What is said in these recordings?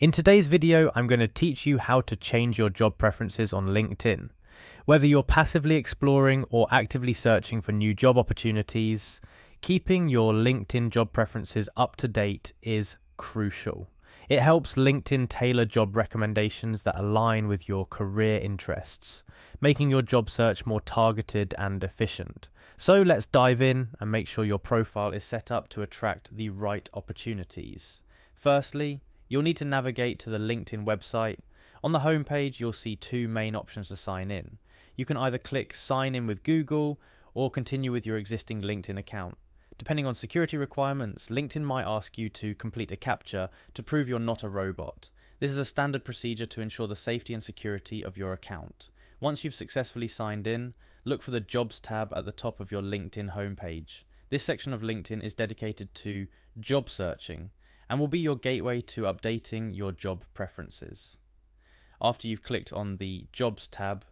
In today's video, I'm going to teach you how to change your job preferences on LinkedIn. Whether you're passively exploring or actively searching for new job opportunities, keeping your LinkedIn job preferences up to date is crucial. It helps LinkedIn tailor job recommendations that align with your career interests, making your job search more targeted and efficient. So let's dive in and make sure your profile is set up to attract the right opportunities. Firstly, you'll need to navigate to the LinkedIn website. On the homepage, you'll see two main options to sign in. You can either click Sign in with Google or continue with your existing LinkedIn account. Depending on security requirements, LinkedIn might ask you to complete a CAPTCHA to prove you're not a robot. This is a standard procedure to ensure the safety and security of your account. Once you've successfully signed in, look for the Jobs tab at the top of your LinkedIn homepage. This section of LinkedIn is dedicated to job searching and will be your gateway to updating your job preferences. After you've clicked on the Jobs tab,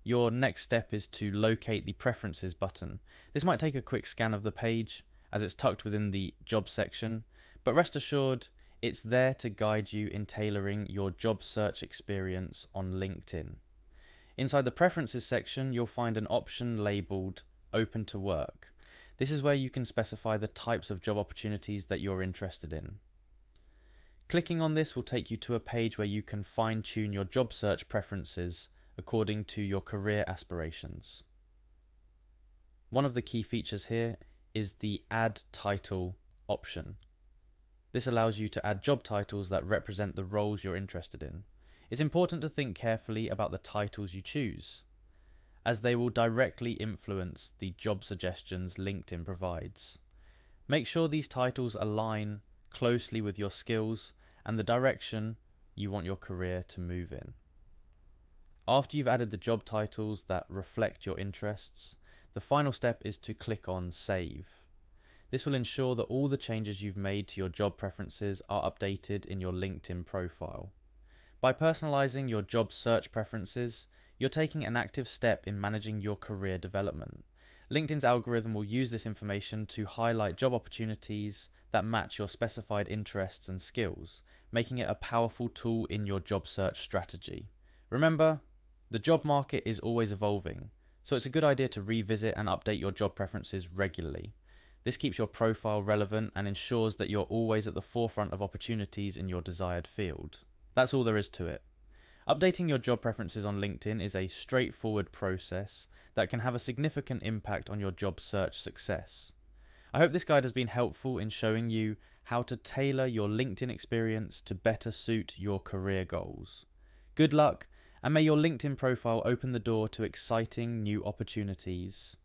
your next step is to locate the Preferences button. This might take a quick scan of the page as it's tucked within the Job section, but rest assured it's there to guide you in tailoring your job search experience on LinkedIn. Inside the Preferences section, you'll find an option labelled Open to Work. This is where you can specify the types of job opportunities that you're interested in. Clicking on this will take you to a page where you can fine-tune your job search preferences according to your career aspirations. One of the key features here is the Add Title option. This allows you to add job titles that represent the roles you're interested in. It's important to think carefully about the titles you choose, as they will directly influence the job suggestions LinkedIn provides. Make sure these titles align closely with your skills and the direction you want your career to move in. After you've added the job titles that reflect your interests, the final step is to click on Save. This will ensure that all the changes you've made to your job preferences are updated in your LinkedIn profile. By personalizing your job search preferences, you're taking an active step in managing your career development. LinkedIn's algorithm will use this information to highlight job opportunities that match your specified interests and skills, making it a powerful tool in your job search strategy. Remember, the job market is always evolving, so it's a good idea to revisit and update your job preferences regularly. This keeps your profile relevant and ensures that you're always at the forefront of opportunities in your desired field. That's all there is to it. Updating your job preferences on LinkedIn is a straightforward process that can have a significant impact on your job search success. I hope this guide has been helpful in showing you how to tailor your LinkedIn experience to better suit your career goals. Good luck, and may your LinkedIn profile open the door to exciting new opportunities.